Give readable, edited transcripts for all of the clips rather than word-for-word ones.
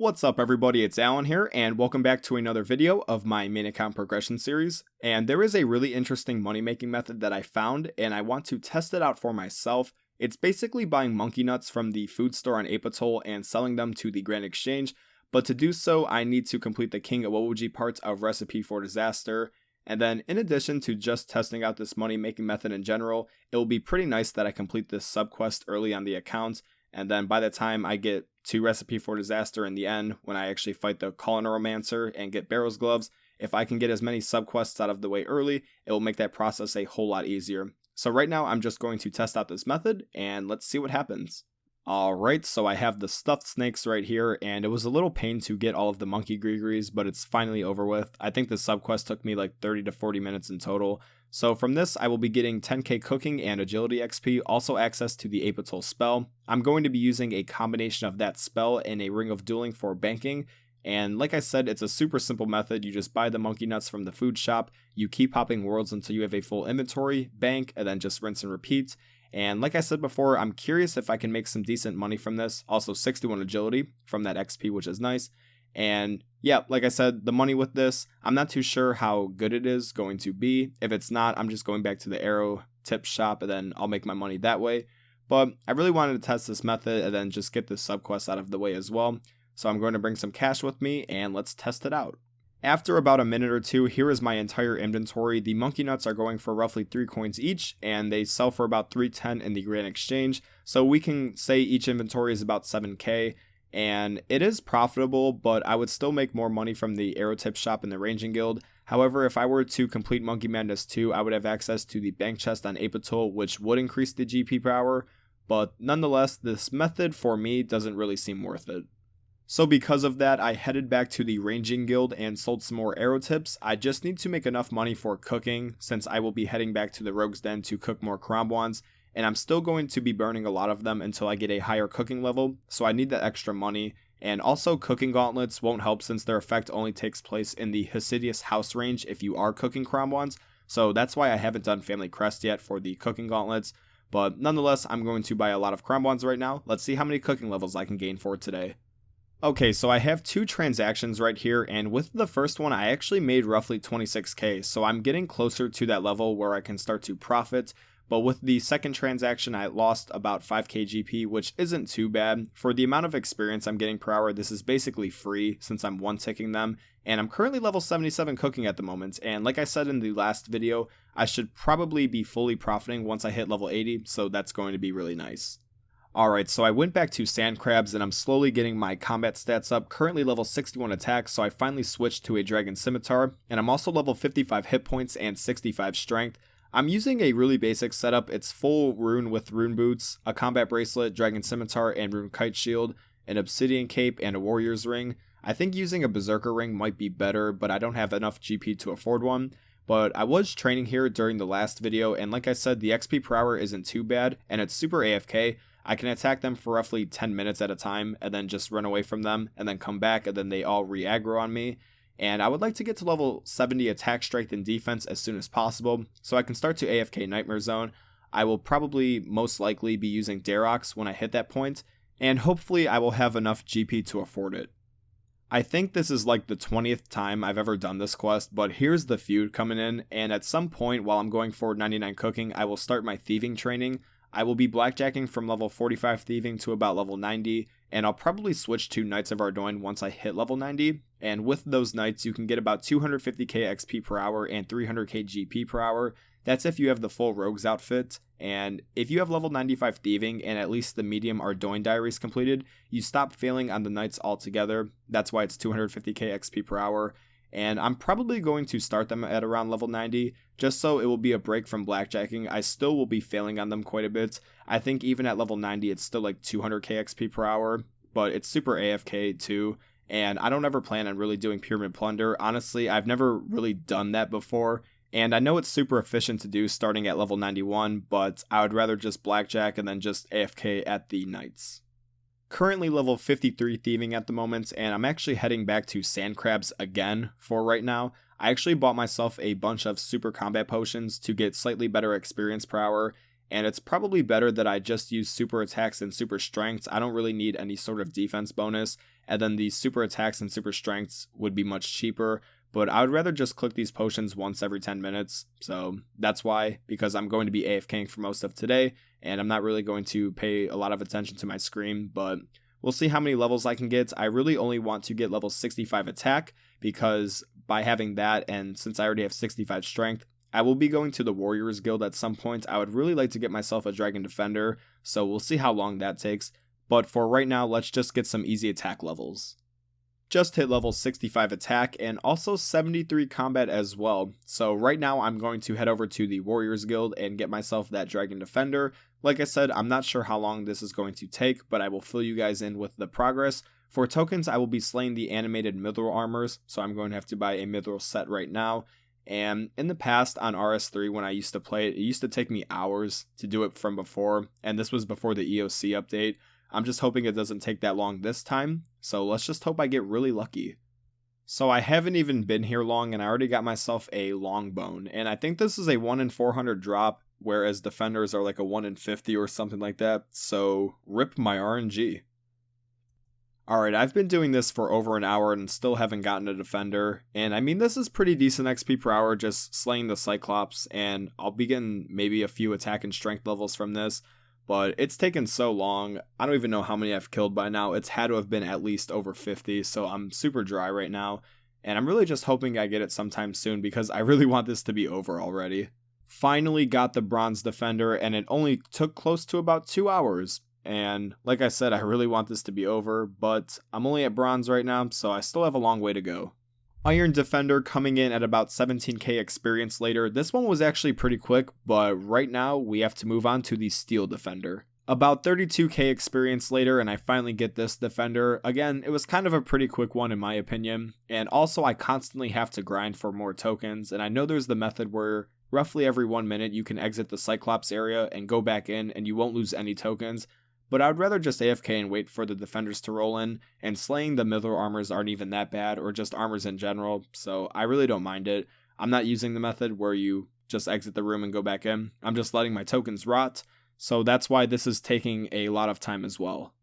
What's up everybody, it's Alan here, and welcome back to another video of my main account progression series. And there is a really interesting money making method that I found, and I want to test it out for myself. It's basically buying monkey nuts from the food store on Apatow and selling them to the Grand Exchange, but to do so I need to complete the King Iwowoji part of Recipe for Disaster. And then in addition to just testing out this money making method in general, it will be pretty nice that I complete this subquest early on the account. And then by the time I get to Recipe for Disaster in the end, when I actually fight the Culinoromancer and get Barrow's Gloves, if I can get as many subquests out of the way early, it will make that process a whole lot easier. So right now I'm just going to test out this method and let's see what happens. Alright, so I have the stuffed snakes right here, and it was a little pain to get all of the monkey grigories, but it's finally over with. I think the subquest took me like 30 to 40 minutes in total. So from this, I will be getting 10k cooking and agility XP, also access to the Apatow spell. I'm going to be using a combination of that spell and a Ring of Dueling for banking. And like I said, it's a super simple method. You just buy the monkey nuts from the food shop, you keep hopping worlds until you have a full inventory, bank, and then just rinse and repeat. And like I said before, I'm curious if I can make some decent money from this. Also 61 agility from that XP, which is nice. And yeah, like I said, the money with this, I'm not too sure how good it is going to be. If it's not, I'm just going back to the arrow tip shop and then I'll make my money that way. But I really wanted to test this method and then just get this subquest out of the way as well. So I'm going to bring some cash with me and let's test it out. After about a minute or two, here is my entire inventory. The monkey nuts are going for roughly 3 coins each, and they sell for about 310 in the Grand Exchange. So we can say each inventory is about 7k, and it is profitable, but I would still make more money from the arrow tip shop and the ranging guild. However, if I were to complete Monkey Madness 2, I would have access to the bank chest on Apatow, which would increase the GP per hour, but nonetheless, this method for me doesn't really seem worth it. So because of that, I headed back to the Ranging Guild and sold some more arrow tips. I just need to make enough money for cooking, since I will be heading back to the Rogue's Den to cook more Kromwans, and I'm still going to be burning a lot of them until I get a higher cooking level, so I need that extra money. And also cooking gauntlets won't help since their effect only takes place in the Hasidious house range if you are cooking Kromwans, so that's why I haven't done Family Crest yet for the cooking gauntlets. But nonetheless, I'm going to buy a lot of Kromwans right now. Let's see how many cooking levels I can gain for today. Okay, so I have 2 transactions right here, and with the first one I actually made roughly 26k, so I'm getting closer to that level where I can start to profit. But with the second transaction I lost about 5k GP, which isn't too bad. For the amount of experience I'm getting per hour, this is basically free since I'm one-ticking them, and I'm currently level 77 cooking at the moment, and like I said in the last video, I should probably be fully profiting once I hit level 80, so that's going to be really nice. Alright, so I went back to Sand Crabs and I'm slowly getting my combat stats up, currently level 61 attack, so I finally switched to a Dragon Scimitar, and I'm also level 55 hit points and 65 strength. I'm using a really basic setup. It's full rune with rune boots, a combat bracelet, Dragon Scimitar, and rune kite shield, an obsidian cape, and a warrior's ring. I think using a berserker ring might be better, but I don't have enough GP to afford one. But I was training here during the last video, and like I said, the XP per hour isn't too bad, and it's super AFK. I can attack them for roughly 10 minutes at a time, and then just run away from them, and then come back, and then they all re-aggro on me. And I would like to get to level 70 attack, strength, and defense as soon as possible, so I can start to AFK Nightmare Zone. I will probably most likely be using Darox when I hit that point, and hopefully I will have enough GP to afford it. I think this is like the 20th time I've ever done this quest, but here's the feud coming in, and at some point while I'm going for 99 cooking, I will start my thieving training. I will be blackjacking from level 45 thieving to about level 90, and I'll probably switch to Knights of Ardoin once I hit level 90, and with those knights you can get about 250k XP per hour and 300k GP per hour. That's if you have the full rogues outfit, and if you have level 95 thieving and at least the medium Ardoin diaries completed, you stop failing on the knights altogether. That's why it's 250k XP per hour. And I'm probably going to start them at around level 90, just so it will be a break from blackjacking. I still will be failing on them quite a bit. I think even at level 90 it's still like 200k XP per hour, but it's super AFK too, and I don't ever plan on really doing Pyramid Plunder. Honestly, I've never really done that before, and I know it's super efficient to do starting at level 91, but I would rather just blackjack and then just AFK at the knights. Currently level 53 thieving at the moment, and I'm actually heading back to Sand Crabs again for right now. I actually bought myself a bunch of super combat potions to get slightly better experience per hour, and it's probably better that I just use super attacks and super strengths. I don't really need any sort of defense bonus, and then the super attacks and super strengths would be much cheaper, but I would rather just click these potions once every 10 minutes, so that's why, because I'm going to be AFKing for most of today, and I'm not really going to pay a lot of attention to my screen, but we'll see how many levels I can get. I really only want to get level 65 attack, because by having that, and since I already have 65 strength, I will be going to the Warriors Guild at some point. I would really like to get myself a Dragon Defender, so we'll see how long that takes. But for right now, let's just get some easy attack levels. Just hit level 65 attack and also 73 combat as well. So right now I'm going to head over to the Warriors Guild and get myself that Dragon Defender. Like I said, I'm not sure how long this is going to take, but I will fill you guys in with the progress. For tokens, I will be slaying the animated mithril armors, so I'm going to have to buy a mithril set right now. And in the past on RS3 when I used to play it, it used to take me hours to do it from before, and this was before the EOC update. I'm just hoping it doesn't take that long this time, so let's just hope I get really lucky. So I haven't even been here long and I already got myself a longbone, and I think this is a 1 in 400 drop, whereas defenders are like a 1 in 50 or something like that, so rip my RNG. Alright, I've been doing this for over an hour and still haven't gotten a defender, and I mean this is pretty decent XP per hour just slaying the Cyclops, and I'll be getting maybe a few attack and strength levels from this, but it's taken so long. I don't even know how many I've killed by now. It's had to have been at least over 50, so I'm super dry right now, and I'm really just hoping I get it sometime soon because I really want this to be over already. Finally got the bronze defender, and it only took close to about 2 hours. And like I said, I really want this to be over, but I'm only at bronze right now, so I still have a long way to go. Iron Defender coming in at about 17k experience later. This one was actually pretty quick, but right now we have to move on to the Steel Defender. About 32k experience later, and I finally get this Defender. Again, it was kind of a pretty quick one in my opinion, and also I constantly have to grind for more tokens, and I know there's the method where roughly every 1 minute you can exit the Cyclops area and go back in and you won't lose any tokens. But I would rather just AFK and wait for the defenders to roll in, and slaying the mithril armors aren't even that bad, or just armors in general, so I really don't mind it. I'm not using the method where you just exit the room and go back in. I'm just letting my tokens rot, so that's why this is taking a lot of time as well.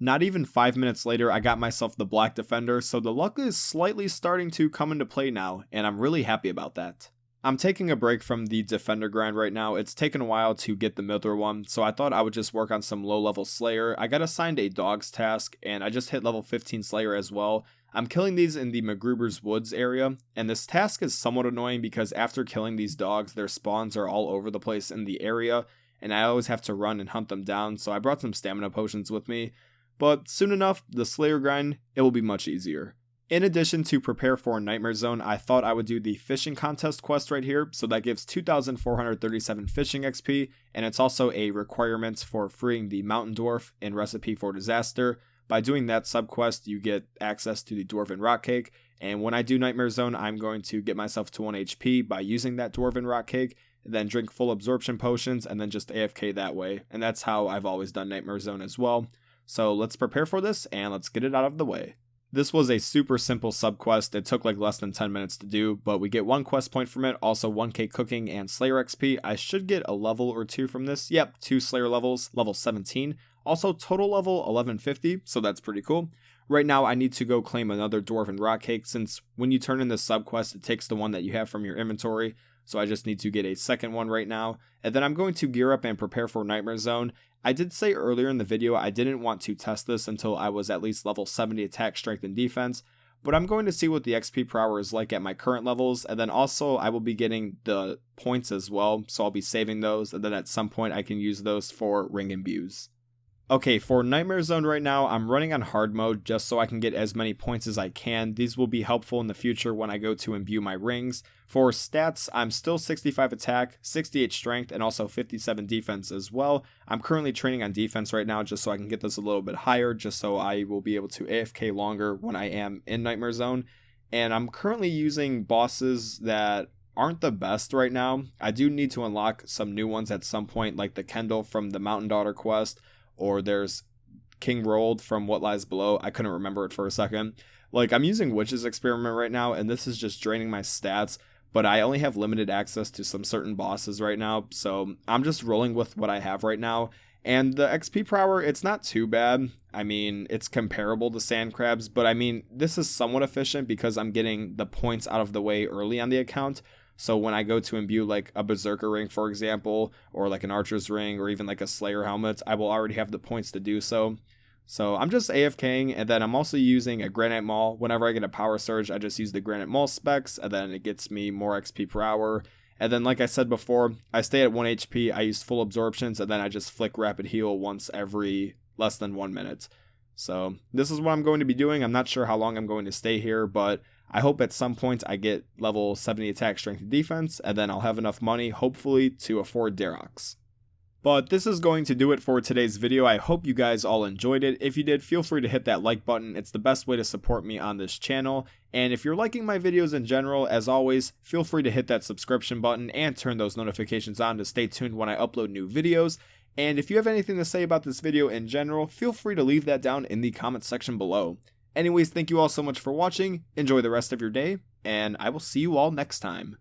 Not even 5 minutes later, I got myself the Black Defender, so the luck is slightly starting to come into play now, and I'm really happy about that. I'm taking a break from the Defender grind right now. It's taken a while to get the Mithril one, so I thought I would just work on some low-level Slayer. I got assigned a Dogs task, and I just hit level 15 Slayer as well. I'm killing these in the MacGruber's Woods area, and this task is somewhat annoying because after killing these dogs, their spawns are all over the place in the area, and I always have to run and hunt them down, so I brought some stamina potions with me. But soon enough, the Slayer grind, it will be much easier. In addition to prepare for Nightmare Zone, I thought I would do the fishing contest quest right here, so that gives 2,437 fishing XP, and it's also a requirement for freeing the Mountain Dwarf in Recipe for Disaster. By doing that subquest, you get access to the Dwarven Rock Cake, and when I do Nightmare Zone, I'm going to get myself to 1 HP by using that Dwarven Rock Cake, then drink full absorption potions, and then just AFK that way, and that's how I've always done Nightmare Zone as well. So let's prepare for this, and let's get it out of the way. This was a super simple subquest. It took like less than 10 minutes to do, but we get 1 quest point from it, also 1k cooking and Slayer XP. I should get a level or 2 from this. Yep, 2 Slayer levels, level 17. Also total level 1150, so that's pretty cool. Right now I need to go claim another Dwarven Rock Cake, since when you turn in this subquest, it takes the one that you have from your inventory. So I just need to get a second one right now. And then I'm going to gear up and prepare for Nightmare Zone. I did say earlier in the video I didn't want to test this until I was at least level 70 attack, strength, and defense, but I'm going to see what the XP per hour is like at my current levels, and then also I will be getting the points as well, so I'll be saving those, and then at some point I can use those for ring imbues. Okay, for Nightmare Zone right now, I'm running on hard mode just so I can get as many points as I can. These will be helpful in the future when I go to imbue my rings. For stats, I'm still 65 attack, 68 strength, and also 57 defense as well. I'm currently training on defense right now just so I can get this a little bit higher, just so I will be able to AFK longer when I am in Nightmare Zone. And I'm currently using bosses that aren't the best right now. I do need to unlock some new ones at some point, like the Kendall from the Mountain Daughter quest, or there's King Rold from What Lies Below. I couldn't remember it for a second. Like, I'm using Witch's Experiment right now, and this is just draining my stats, but I only have limited access to some certain bosses right now, so I'm just rolling with what I have right now. And the XP per hour, it's not too bad. I mean, it's comparable to sand crabs, but I mean, this is somewhat efficient because I'm getting the points out of the way early on the account. So when I go to imbue like a berserker ring, for example, or like an archer's ring, or even like a slayer helmet, I will already have the points to do so. So I'm just AFKing, and then I'm also using a granite maul. Whenever I get a power surge, I just use the granite maul specs, and then it gets me more XP per hour. And then, like I said before, I stay at 1 HP, I use full absorptions, and then I just flick rapid heal once every less than 1 minute. So this is what I'm going to be doing. I'm not sure how long I'm going to stay here, but I hope at some point I get level 70 attack, strength, and defense, and then I'll have enough money, hopefully, to afford Darox. But this is going to do it for today's video. I hope you guys all enjoyed it. If you did, feel free to hit that like button. It's the best way to support me on this channel. And if you're liking my videos in general, as always, feel free to hit that subscription button and turn those notifications on to stay tuned when I upload new videos. And if you have anything to say about this video in general, feel free to leave that down in the comment section below. Anyways, thank you all so much for watching. Enjoy the rest of your day, and I will see you all next time.